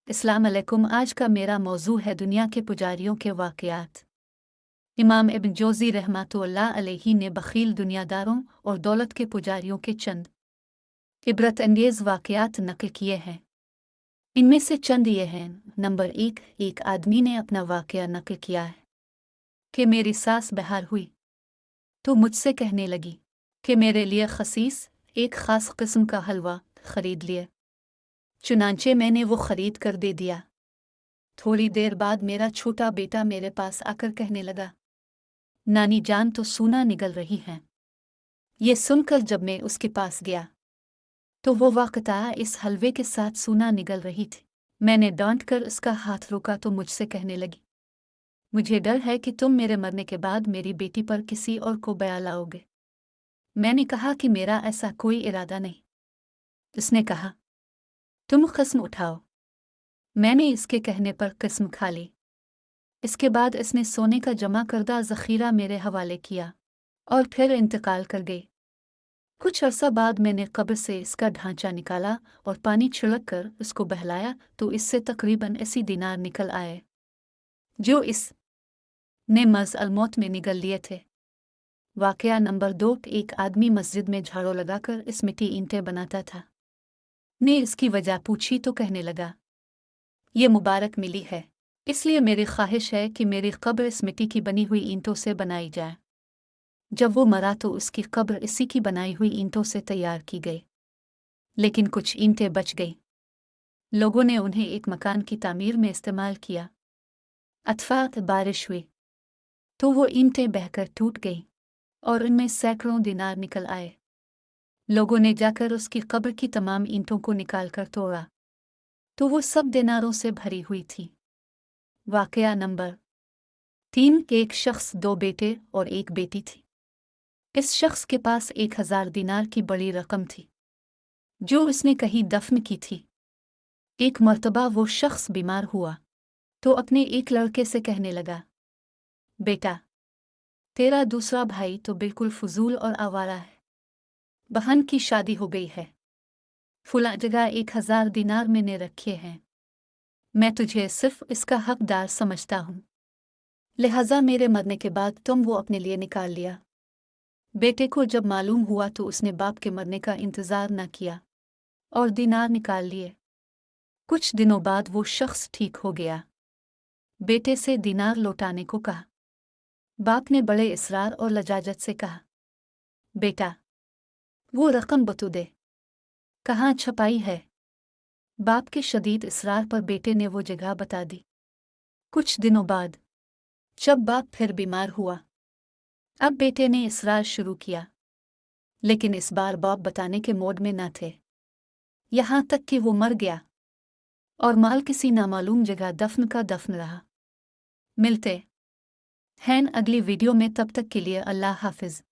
अस्सलाम अलैकुम। आज का मेरा मौजू है दुनिया के पुजारियों के वाक़यात। इमाम इब्न जोज़ी रहमतुल्लाह अलैही ने बख़ील दुनियादारों और दौलत के पुजारियों के चंद इबरत अंगेज़ वाक़यात नक़ल किए हैं। इनमें से चंद ये हैं। नंबर 1, एक आदमी ने अपना वाक़या नक़ल किया है कि मेरी सास बीमार हुई तो मुझसे कहने लगी कि मेरे लिए खसीस एक ख़ास किस्म का हलवा ख़रीद लिए। चुनांचे मैंने वो ख़रीद कर दे दिया। थोड़ी देर बाद मेरा छोटा बेटा मेरे पास आकर कहने लगा, नानी जान तो सूना निकल रही हैं। ये सुनकर जब मैं उसके पास गया तो वो वाक़ता इस हलवे के साथ सूना निकल रही थी। मैंने डांट कर उसका हाथ रोका तो मुझसे कहने लगी, मुझे डर है कि तुम मेरे मरने के बाद मेरी बेटी पर किसी और को बया लाओगे। मैंने कहा कि मेरा ऐसा कोई इरादा नहीं। उसने कहा, तुम क़स्म उठाओ। मैंने इसके कहने पर क़स्म खा ली। इसके बाद इसने सोने का जमा करदा ज़ख़ीरा मेरे हवाले किया और फिर इंतकाल कर गई। कुछ अरसा बाद मैंने कब्र से इसका ढांचा निकाला और पानी छिड़क कर उसको बहलाया तो इससे तकरीबन 80 दिनार निकल आए, जो इस ने मज़ अलमौत में निगल लिए थे। वाक़या नंबर 2, एक आदमी मस्जिद में झाड़ू लगाकर इस मिट्टी ईंटें बनाता था। ने इसकी वजह पूछी तो कहने लगा, ये मुबारक मिली है, इसलिए मेरी ख्वाहिश है कि मेरी कब्र इस मिट्टी की बनी हुई ईंटों से बनाई जाए। जब वो मरा तो उसकी कब्र इसी की बनाई हुई ईंटों से तैयार की गई, लेकिन कुछ ईंटें बच गई। लोगों ने उन्हें एक मकान की तामीर में इस्तेमाल किया। अत्फाक बारिश हुई तो वो ईंटें बहकर टूट गईं और उनमें सैकड़ों दिनार निकल आए। लोगों ने जाकर उसकी कब्र की तमाम ईंटों को निकाल कर तोड़ा तो वो सब दिनारों से भरी हुई थी। वाक़या नंबर 3, एक शख्स 2 बेटे और एक बेटी थी। इस शख्स के पास 1000 दिनार की बड़ी रकम थी जो उसने कहीं दफन की थी। एक मर्तबा वो शख्स बीमार हुआ तो अपने एक लड़के से कहने लगा, बेटा, तेरा दूसरा भाई तो बिल्कुल फजूल और आवारा है। बहन की शादी हो गई है, फुला जगह 1000 दिनार मैंने रखे हैं। मैं तुझे सिर्फ इसका हकदार समझता हूँ, लिहाजा मेरे मरने के बाद तुम वो अपने लिए निकाल लिया। बेटे को जब मालूम हुआ तो उसने बाप के मरने का इंतज़ार न किया और दिनार निकाल लिए। कुछ दिनों बाद वो शख्स ठीक हो गया। बेटे से दिनार लौटाने को कहा। बाप ने बड़े इसरार और लजाजत से कहा, बेटा, वो रकम बतो दे, कहाँ छपाई है? बाप के शदीद इसरार पर बेटे ने वो जगह बता दी। कुछ दिनों बाद जब बाप फिर बीमार हुआ, अब बेटे ने इसरार शुरू किया, लेकिन इस बार बाप बताने के मूड में न थे। यहाँ तक कि वो मर गया और माल किसी नामालूम जगह दफन का दफन रहा। मिलते हैं अगली वीडियो में, तब तक के लिए अल्लाह हाफिज़।